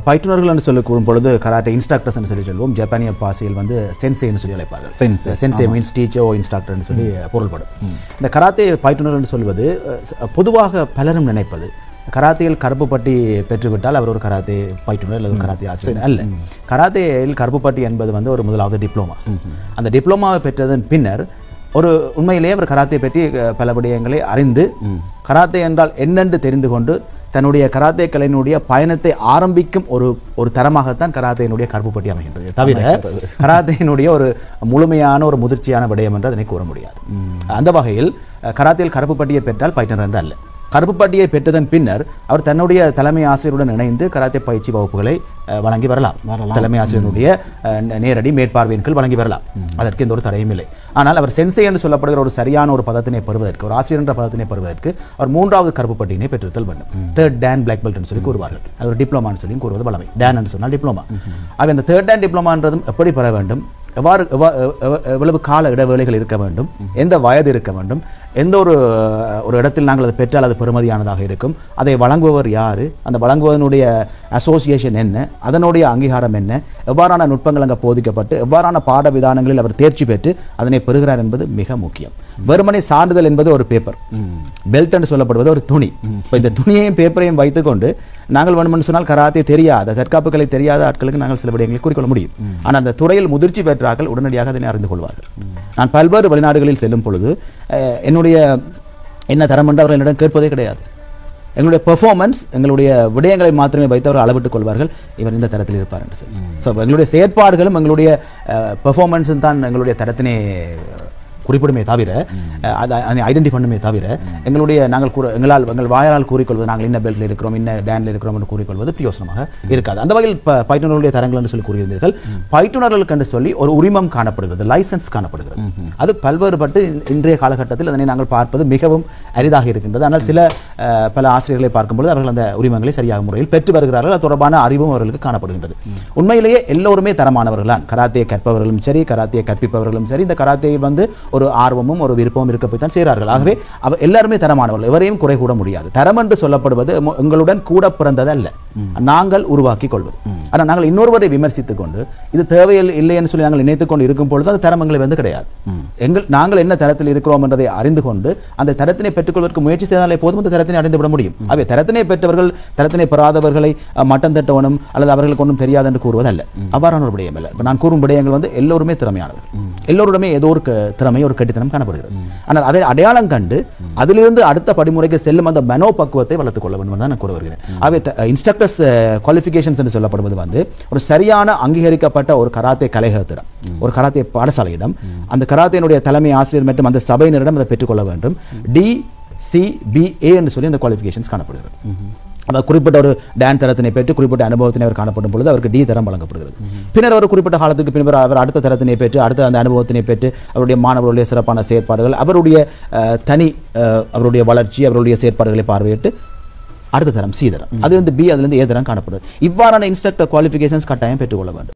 பயிற்றுனர்கள் என்று சொல்லி கூறும் பொழுது கராட்டே இன்ஸ்ட்ரக்டர்ஸ் என்று சொல்லி சொல்லுவோம். ஜப்பானிய பாஷையில் வந்து சென்சேன்னு சொல்லி அழைப்பார்கள். சென்சே மீன்ஸ் டீச்சர் ஓ இன்ஸ்ட்ரக்டர்னு சொல்லி பொருள்படும். இந்த கராத்தே பயிற்றுனர் என்று சொல்வது பொதுவாக பலரும் நினைப்பது கராத்தேயில் கருப்பு பட்டி பெற்றுவிட்டால் அவர் ஒரு கராத்தே பயிற்றுனர் அல்லது ஒரு கராத்தே ஆசிரியர் அல்ல. கராத்தேயில் கருப்பு பட்டி என்பது வந்து ஒரு முதலாவது டிப்ளோமா. அந்த டிப்ளோமாவை பெற்றதன் பின்னர் ஒரு உண்மையிலேயே அவர் கராத்தே பற்றி பல விடயங்களை அறிந்து கராத்தே என்றால் என்னென்று தெரிந்து கொண்டு தன்னுடைய கராத்தே கலையினுடைய பயணத்தை ஆரம்பிக்கும் ஒரு தரமாகத்தான் கராத்தேயினுடைய கருப்பு பட்டி அமைகின்றது. தவிர கராத்தேயினுடைய ஒரு முழுமையான ஒரு முதிர்ச்சியான விடயம் என்று அதனை கூற முடியாது. அந்த வகையில் கராத்தேயில் கருப்பு பட்டியை பெற்றால் பயிற்றுனர் என்று அல்ல. கருப்பு பட்டியை பெற்றதன் பின்னர் அவர் தன்னுடைய தலைமை ஆசிரியருடன் இணைந்து கராத்தே பயிற்சி வகுப்புகளை வழங்கி வரலாம். தலைமை ஆசிரியருடைய நேரடி மேற்பார்வையின் கீழ் வழங்கி வரலாம். அதற்கு எந்த ஒரு தடையும் இல்லை. ஆனால் அவர் சென்சே என்று சொல்லப்படுகிற ஒரு சரியான ஒரு பதத்தினை பெறுவதற்கு, ஒரு ஆசிரியர் என்ற பதத்தினை பெறுவதற்கு அவர் 3வது கருப்பு பட்டியினை பெற்றிருத்தல் வேண்டும். 3rd Dan Black Belt என்று சொல்லி கூறுவார்கள். அது ஒரு டிப்ளோமான்னு சொல்லி கூறுவது வழமை. Dan என்று சொன்னால் டிப்ளோமா. ஆக இந்த 3rd Dan டிப்ளோமான்றதும் எப்படி பெற வேண்டும், எவ்வளவு கால இடைவேளைகள் இருக்க வேண்டும், எந்த வயது இருக்க வேண்டும், எந்த ஒரு இடத்தில் நாங்கள் அதை பெற்றால் அது பெறுமதியானதாக இருக்கும், அதை வழங்குபவர் யார், அந்த வழங்குவதனுடைய அசோசியேஷன் என்ன, அதனுடைய அங்கீகாரம் என்ன, எவ்வாறான நுட்பங்கள் அங்கே போதிக்கப்பட்டு எவ்வாறான பாட விதானங்களில் அவர் தேர்ச்சி பெற்று அதனை பெறுகிறார் என்பது மிக முக்கியம். வெறுமனை சான்றிதழ் என்பது ஒரு பேப்பர், பெல்ட் என்று சொல்லப்படுவது ஒரு துணி. இப்போ இந்த துணியையும் பேப்பரையும் வைத்துக்கொண்டு நாங்கள் வேணுமென்று சொன்னால் கராத்தே தெரியாத தற்காப்புகளை தெரியாத ஆட்களுக்கு நாங்கள் சில விடயங்களை குறிக்கொள்ள முடியும். ஆனால் அந்த துறையில் முதிர்ச்சி பெற்றார்கள் உடனடியாக அதனை அறிந்து கொள்வார்கள். நான் பல்வேறு வெளிநாடுகளில் செல்லும் பொழுது என்னுடைய என்ன தரம் என்று அவர்கள் என்னிடம் கேட்பதே கிடையாது. எங்களுடைய பெர்ஃபார்மன்ஸ், எங்களுடைய விடயங்களை மாத்திரமே வைத்து அவர்கள் அளவிட்டுக் கொள்வார்கள், இவர் இந்த தரத்தில் இருப்பார் என்று சொல்லி. ஸோ எங்களுடைய செயற்பாடுகளும் எங்களுடைய பெர்ஃபார்மன்ஸும் தான் எங்களுடைய தரத்தினை குறிப்பிடுமே தவிர, அதை ஐடென்டி பண்ணுமே தவிர, எங்கள் வாயால் கூறிக்கொள்வது நாங்கள் இன்ன பெல்ட்டில் இருக்கிறோம், இன்ன டேனில் இருக்கிறோம் என்று கூறிக்கொள்வது பிரயோசனமாக இருக்காது. அந்த வகையில் பயிற்றுனர்களுடைய தரங்கள் என்று சொல்லி கூறியிருந்தீர்கள். பயிற்றுனர்களுக்கு என்று சொல்லி ஒரு உரிமம் காணப்படுகிறது, லைசன்ஸ் காணப்படுகிறது. அது பல்வேறுபட்டு இன்றைய காலகட்டத்தில் அதனை நாங்கள் பார்ப்பது மிகவும் அரிதாக இருக்கின்றது. ஆனால் பல ஆசிரியர்களை பார்க்கும்போது அவர்கள் அந்த உரிமங்களை சரியாக முறையில் பெற்று வருகிறார்கள். அது தொடர்பான அறிவும் அவர்களுக்கு காணப்படுகின்றது. உண்மையிலேயே எல்லோருமே தரமானவர்களான். கராத்தே கற்பவர்களும் சரி, கராத்தே கற்பிப்பவர்களும் சரி, இந்த கராத்தேயில் வந்து ஒரு ஆர்வமும் ஒரு விருப்பமும் இருக்க போய் தான் செய்கிறார்கள். ஆகவே எல்லாருமே தரமானவர்கள், எவரையும் குறை கூட முடியாது. தரம் என்று சொல்லப்படுவது எங்களுடன் கூட பிறந்தது அல்ல, நாங்கள் உருவாக்கி கொள்வது. ஆனால் நாங்கள் இன்னொருவரை விமர்சித்துக் கொண்டு இது தேவையில்லை இல்லைன்னு சொல்லி நாங்கள் நினைத்துக் கொண்டு இருக்கும் பொழுது அந்த தரமங்களை வந்து கிடையாது. நாங்கள் என்ன தரத்தில் இருக்கிறோம் என்பதை அறிந்து கொண்டு அந்த தரத்தினை பெற்றுக்கொள்வதற்கு முயற்சி செய்தாலே போதும் அந்த தரத்தினை அடைந்துவிட முடியும். அவை தரத்தினை பெற்றவர்கள் தரத்தினை பெறாதவர்களை மட்டம் தட்டவனும் அல்லது அவர்களுக்கு ஒன்றும் தெரியாது என்று கூறுவதல்ல. அவ்வாறான ஒரு விடயம் அல்ல. இப்போ நான் கூறும் விடயங்கள் வந்து எல்லோருமே திறமையானவர்கள், எல்லோருமே ஏதோ ஒரு திறமை, ஒரு கட்டித்தனம் காணப்படுகிறது. ஆனால் அதை அடையாளம் கண்டு அதிலிருந்து அடுத்த படிமுறைக்கு செல்லும் அந்த மனோபக்குவத்தை வளர்த்துக் கொள்ள வேண்டும் தான் நான் கூற வருகிறேன். அவை இன்ஸ்ட்ரக்டர்ஸ் குவாலிஃபிகேஷன்ஸ் என்று சொல்லப்படுவது வந்து ஒரு சரியான அங்கீகரிக்கப்பட்ட ஒரு கராத்தே கலையகத்திடம், ஒரு கராத்தே பாடசாலையிடம், அந்த கராத்தேனுடைய தலைமை ஆசிரியர் மற்றும் அந்த சபையினரிடம் அதை பெற்றுக்கொள்ள வேண்டும். DCBA என்று சொல்லி அந்த குவாலிஃபிகேஷன்ஸ் காணப்படுகிறது. அதாவது குறிப்பிட்ட ஒரு டான் தரத்தினை பெற்று குறிப்பிட்ட அனுபவத்தினை அவர் காணப்படும் பொழுது அவருக்கு D தரம் வழங்கப்படுகிறது. பின்னர் அவர் குறிப்பிட்ட காலத்துக்கு பின்னர் அவர் அடுத்த தரத்தினை பெற்று அடுத்த அந்த அனுபவத்தினை பெற்று அவருடைய மாணவர்களுடைய சிறப்பான செயற்பாடுகள், அவருடைய அவருடைய வளர்ச்சி, அவருடைய செயற்பாடுகளை பார்வையிட்டு அடுத்த தரம் C தரம், அதிலிருந்து B, அதிலிருந்து A தரம் காணப்படுகிறது. இவ்வாறான இன்ஸ்ட்ரக்டர் குவாலிஃபிகேஷன்ஸ் கட்டாயம் பெற்றுக்கொள்ள வேண்டும்.